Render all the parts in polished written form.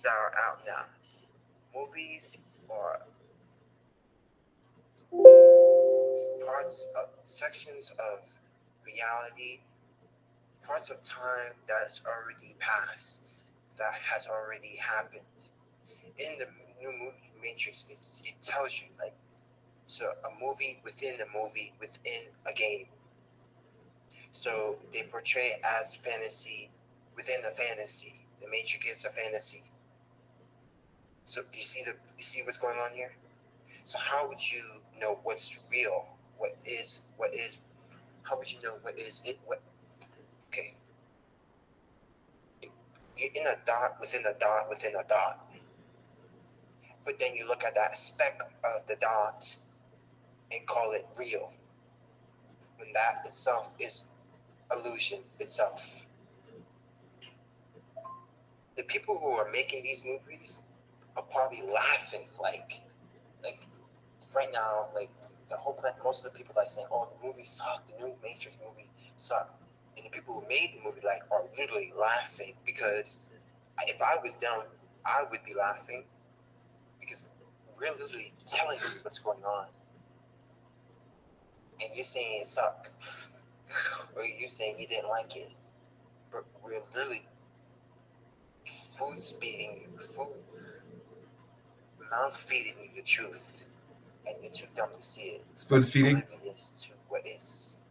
that are out now. Movies or sections of reality, parts of time that's already passed, that has already happened. In the new movie Matrix, it tells you, like, so a movie within a movie within a game. So they portray it as fantasy within a fantasy. The Matrix is a fantasy. So do you see what's going on here? So how would you know what's real? What is how would you know what is it? Okay. You're in a dot within a dot within a dot. But then you look at that speck of the dot and call it real. When that itself is illusion itself. The people who are making these movies are probably laughing like right now, like the whole planet, most of the people like saying, "Oh, the movie sucked. The new Matrix movie sucked," and the people who made the movie like are literally laughing because if I was them, I would be laughing because we're literally telling you what's going on, and you're saying it sucked, or you're saying you didn't like it, but we're literally mouth feeding you the truth, and you're too dumb to see it. Spoon feeding. Oblivious to what is.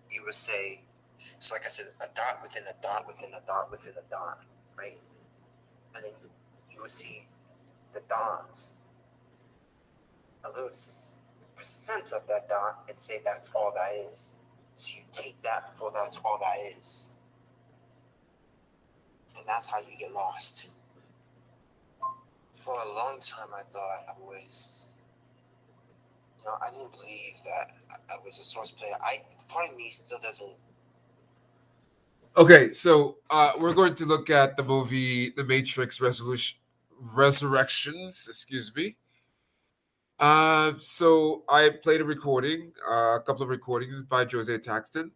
You would say, so like I said, a dot within a dot within a dot within a dot, right? And then you would see the dots, a little percent of that dot, and say that's all that is. So you take that for that's all that is. And that's how you get lost. For a long time, I thought I was, I didn't believe that I was a source player. Part of me still doesn't. Okay, so we're going to look at the movie The Matrix Resurrections, excuse me. So I played a recording, a couple of recordings by Jose Taxton.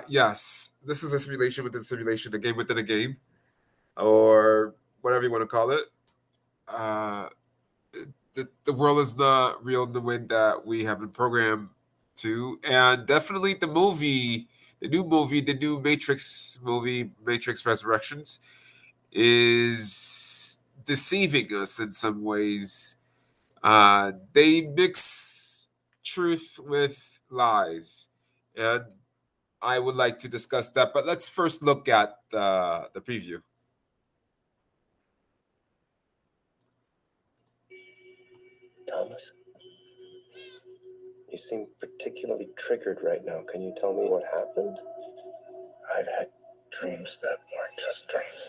Yes, this is a simulation within simulation, a game within a game, or whatever you want to call it. The world is not real in the way that we have been programmed to, and definitely the new Matrix movie, Matrix Resurrections, is deceiving us in some ways. They mix truth with lies, and I would like to discuss that. But let's first look at the preview. Thomas, you seem particularly triggered right now. Can you tell me what happened? I've had dreams that weren't just dreams.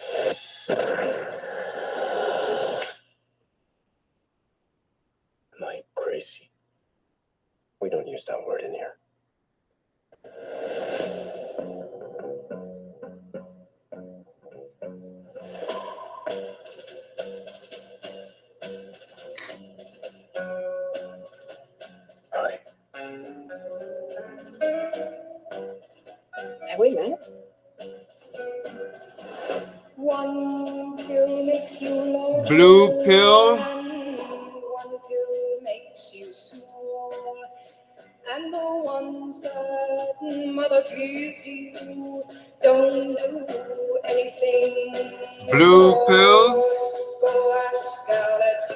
Am I crazy? We don't use that word in here. Hi. Have we met? One pill makes you low. Blue pill. One pill makes you small. And the ones that mother gives you don't do anything. Blue pills. Go ask Alice.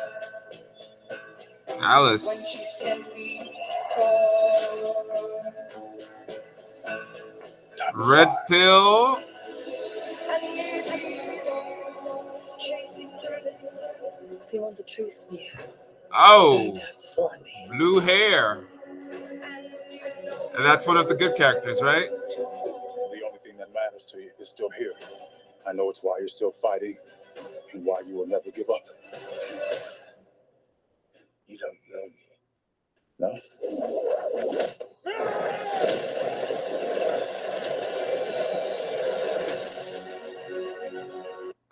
Alice. When she's 10 feet tall. Red pill. If you want the truth, Nia, Oh, you have to fly me. blue hair. And that's one of the good characters, right? The only thing that matters to you is still here. I know it's why you're still fighting and why you will never give up. You don't know me. No?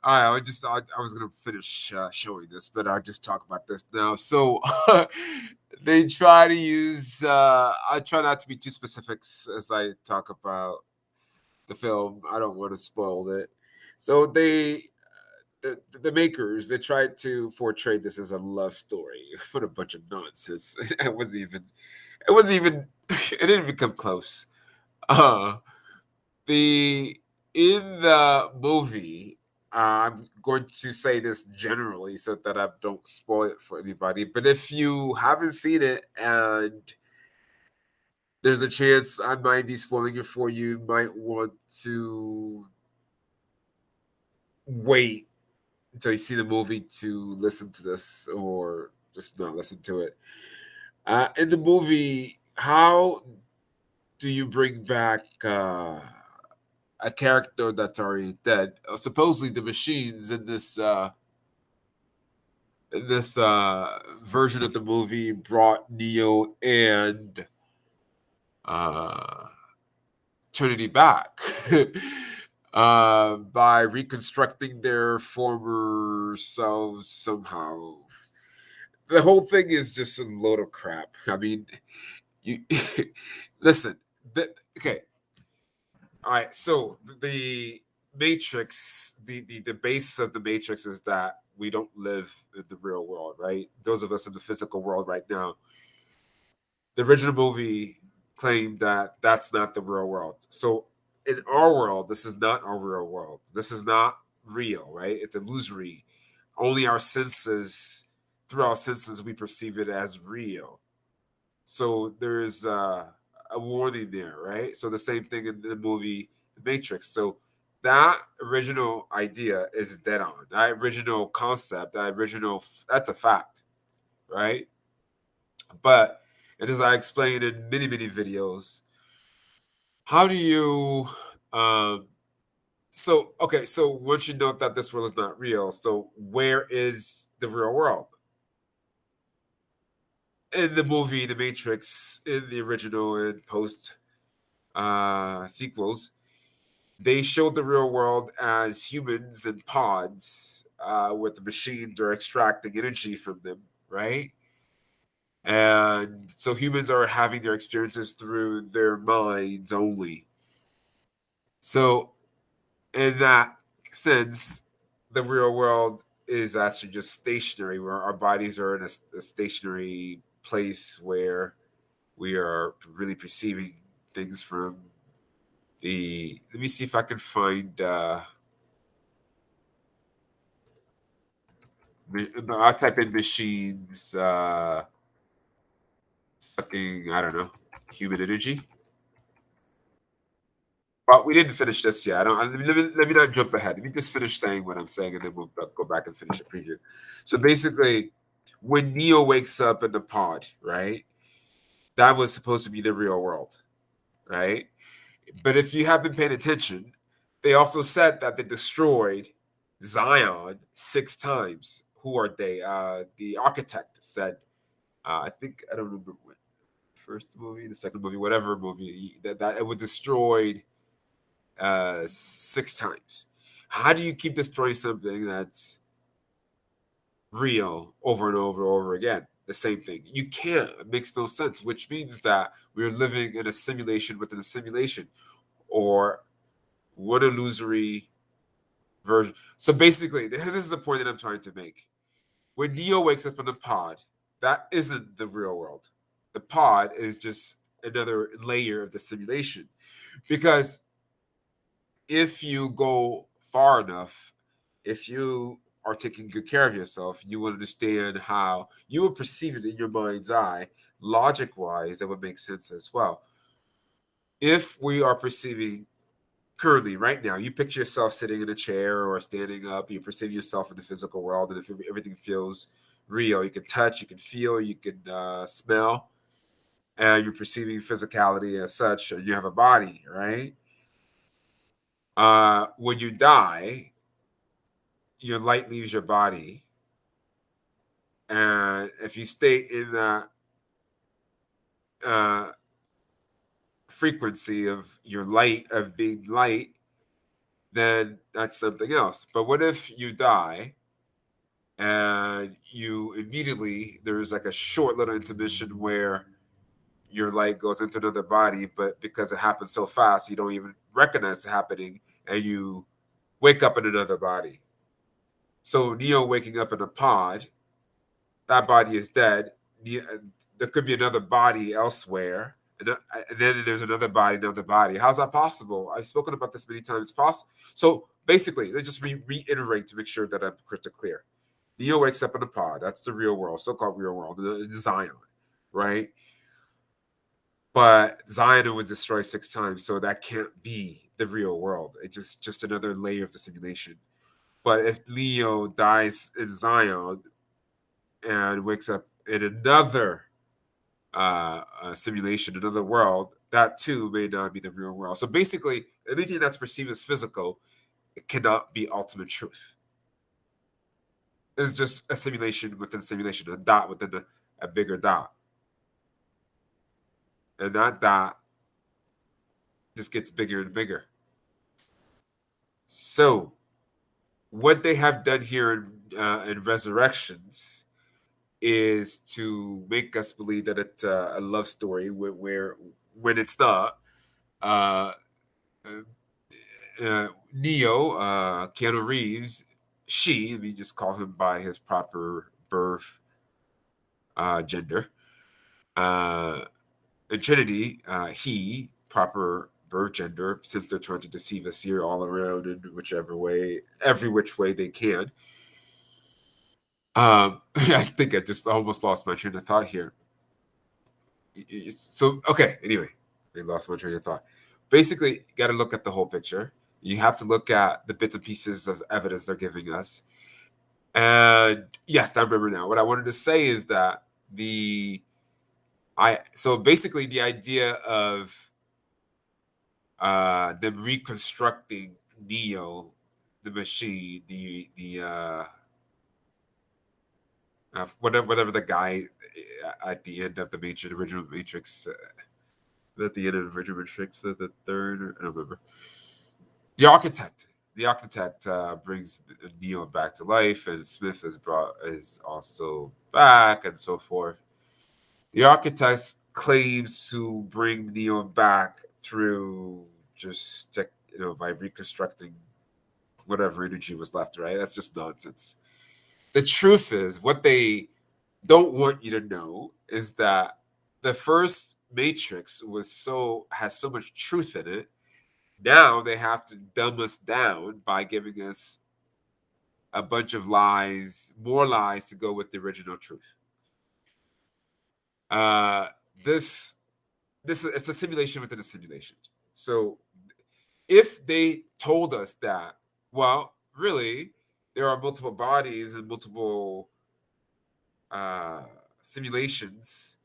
All right, I was gonna finish showing this, but I'll just talk about this now. So they try to use. I try not to be too specific as I talk about the film. I don't want to spoil it. So the makers, they tried to portray this as a love story. What a bunch of nonsense. It wasn't even it didn't even come close. Uh the in the movie, I'm going to say this generally so that I don't spoil it for anybody. But if you haven't seen it and there's a chance I might be spoiling it for you, might want to wait until you see the movie to listen to this or just not listen to it. In the movie, how do you bring back a character that's already dead? Supposedly, the machines in this version of the movie brought Neo and uh, Trinity back by reconstructing their former selves somehow. The whole thing is just a load of crap. I mean, you listen. Okay, all right. So the Matrix, the base of the Matrix is that we don't live in the real world, right? Those of us in the physical world right now. The original movie claimed that that's not the real world. So in our world, this is not our real world. This is not real, right? It's illusory. Only our senses, through our senses, we perceive it as real. So there's a warning there, right? So the same thing in the movie The Matrix. So that original idea is dead on. That original concept, that's a fact, right? But and as I explained in many, many videos, how do you so okay, so once you know that this world is not real, so where is the real world? In the movie The Matrix, in the original and post sequels, they showed the real world as humans in pods, with the machines are extracting energy from them, right? And so humans are having their experiences through their minds only. So, in that sense, the real world is actually just stationary, where our bodies are in a stationary place where we are really perceiving things from the. Let me see if I can find. I type in machines sucking, I don't know, human energy. But we didn't finish this yet. I don't. Let me not jump ahead. Let me just finish saying what I'm saying, and then we'll go back and finish the preview. So basically, when Neo wakes up in the pod, right? That was supposed to be the real world, right? But if you have been paying attention, they also said that they destroyed Zion 6 times. Who are they? The architect said, I think I don't remember what first movie, the second movie, whatever movie that it was destroyed 6 times. How do you keep destroying something that's real over and over and over again? The same thing. You can't. It makes no sense, which means that we're living in a simulation within a simulation or one illusory version. So basically, this is the point that I'm trying to make. When Neo wakes up in the pod, that isn't the real world. The pod is just another layer of the simulation. Because if you go far enough, if you are taking good care of yourself, you will understand how you will perceive it in your mind's eye. Logic wise, that would make sense as well. If we are perceiving currently, right now, you picture yourself sitting in a chair or standing up, you perceive yourself in the physical world, and if everything feels real, you can touch, you can feel, you can smell, and you're perceiving physicality as such, and you have a body, right? When you die, your light leaves your body, and if you stay in that uh, frequency of your light of being light, then that's something else. But what if you die and you immediately there's like a short little intermission where your light goes into another body, but because it happens so fast, you don't even recognize it happening, and you wake up in another body. So Neo waking up in a pod, that body is dead. There could be another body elsewhere, and then there's another body, another body. How's that possible? I've spoken about this many times. So basically, let's just reiterate to make sure that I'm crystal clear. Neo wakes up in a pod. That's the real world, so-called real world, in Zion, right? But Zion was destroyed 6 times, so that can't be the real world. It's just another layer of the simulation. But if Leo dies in Zion and wakes up in another simulation, another world, that too may not be the real world. So basically, anything that's perceived as physical, it cannot be ultimate truth. It's just a simulation within a simulation, a dot within a bigger dot. And that dot just gets bigger and bigger. So what they have done here in Ressurections is to make us believe that it's a love story where when it's not. Neo, Keanu Reeves, let me just call him by his proper birth gender. And Trinity, he, proper birth gender, since they're trying to deceive us here all around in whichever way, every which way they can. I think I just almost lost my train of thought here. So, okay, anyway, I lost my train of thought. Basically, you got to look at the whole picture. You have to look at the bits and pieces of evidence they're giving us. And yes, I remember now. What I wanted to say is that so basically the idea of them reconstructing Neo, the machine, whatever the guy at the end of the original Matrix, at the end of the original Matrix, the third, I don't remember. The architect brings Neo back to life, and Smith is also back, and so forth. The architect claims to bring Neo back through just by reconstructing whatever energy was left. Right? That's just nonsense. The truth is, what they don't want you to know is that the first Matrix has so much truth in it. Now they have to dumb us down by giving us a bunch of lies, more lies to go with the original truth. This it's a simulation within a simulation. So if they told us that, well, really, there are multiple bodies and multiple simulations,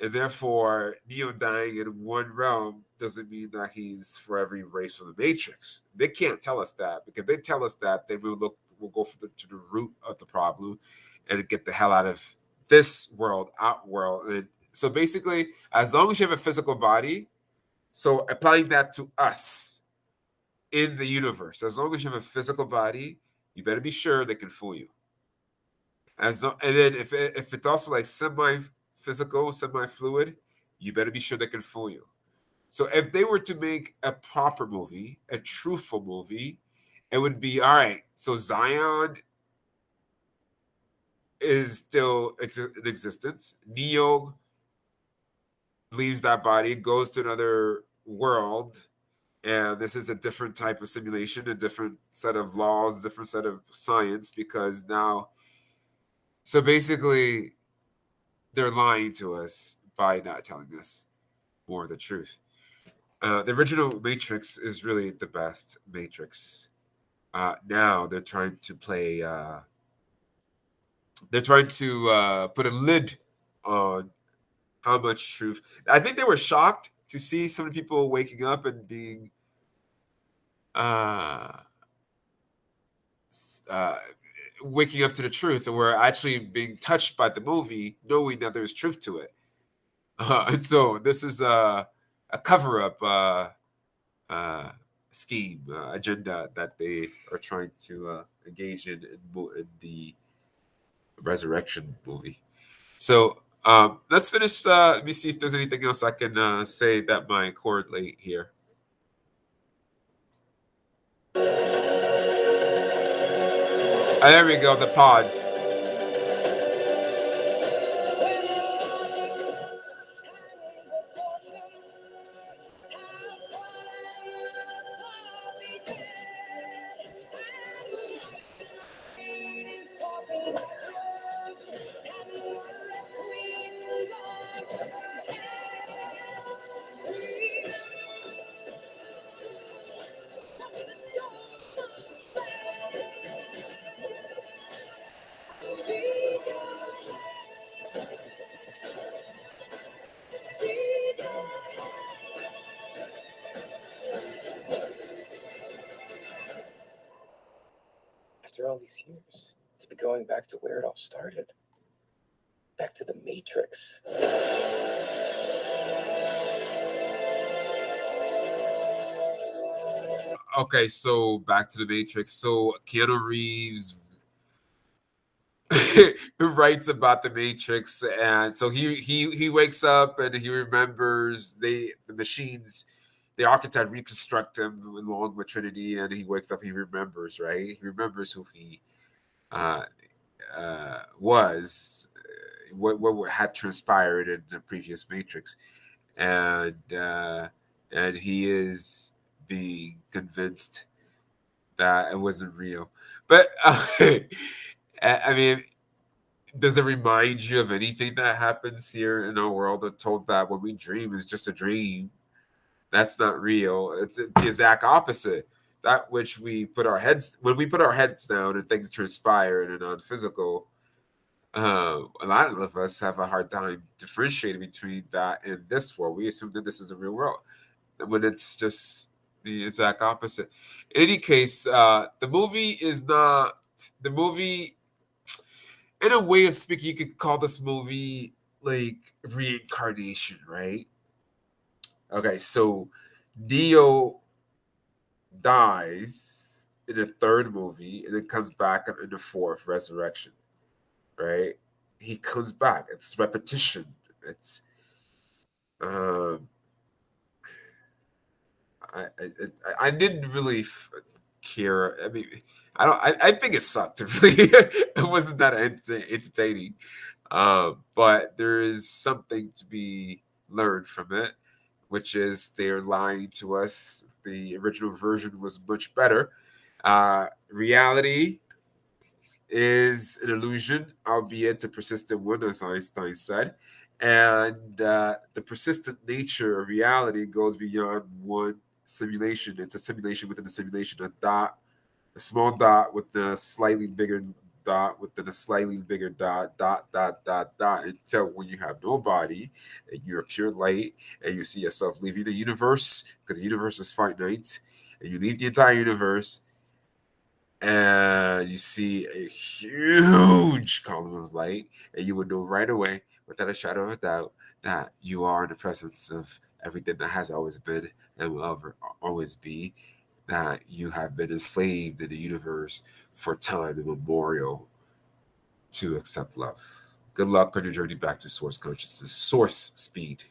and therefore Neo dying in one realm doesn't mean that he's forever erased from the Matrix. They can't tell us that, because if they tell us that, then we'll go to the root of the problem and get the hell out of this world, out world. And so basically, as long as you have a physical body, so applying that to us in the universe, as long as you have a physical body, you better be sure they can fool you. And then if it's also like semi-physical, semi-fluid, you better be sure they can fool you. So if they were to make a proper movie, a truthful movie, it would be, all right, so Zion is still in existence. Neo leaves that body, goes to another world, and this is a different type of simulation, a different set of laws, a different set of science, because now... So basically, they're lying to us by not telling us more of the truth. The original Matrix is really the best Matrix. Now they're trying to play. They're trying to put a lid on how much truth. I think they were shocked to see so many people waking up and being waking up to the truth, and were actually being touched by the movie, knowing that there's truth to it. And so this is a cover-up scheme, agenda that they are trying to engage in the Resurrection movie. So let's finish. Let me see if there's anything else I can say that might correlate here. there we go, the pods. After all these years, to be going back to where it all started. Back to the Matrix. Okay, so back to the Matrix. So Keanu Reeves writes about the Matrix, and so he wakes up and he remembers the machines, the architect reconstruct him along with Trinity, and he wakes up. He remembers, right? He remembers who he uh, was, what had transpired in the previous Matrix, and he is being convinced that it wasn't real. But I mean, does it remind you of anything that happens here in our world? We're told that when we dream is just a dream. That's not real. It's the exact opposite. That which when we put our heads down and things transpire in a non-physical, a lot of us have a hard time differentiating between that and this world. We assume that this is a real world when it's just the exact opposite. In any case, the movie is not the movie. In a way of speaking, you could call this movie like reincarnation, right? Okay, so Neo dies in the third movie and then comes back in the fourth Resurrection, right? He comes back. It's repetition. It's um, I didn't really care. I mean, I don't. I think it sucked. Really, it wasn't that entertaining. But there is something to be learned from it, which is they're lying to us. The original version was much better. Reality is an illusion, albeit a persistent one, as Einstein said. And the persistent nature of reality goes beyond one simulation. It's a simulation within a simulation, a small dot with a slightly bigger dot within a slightly bigger dot, until when you have no body and you're pure light and you see yourself leaving the universe because the universe is finite and you leave the entire universe and you see a huge column of light, and you would know right away, without a shadow of a doubt, that you are in the presence of everything that has always been and will ever always be, that you have been enslaved in the universe for time immemorial to accept love. Good luck on your journey back to source consciousness, source speed.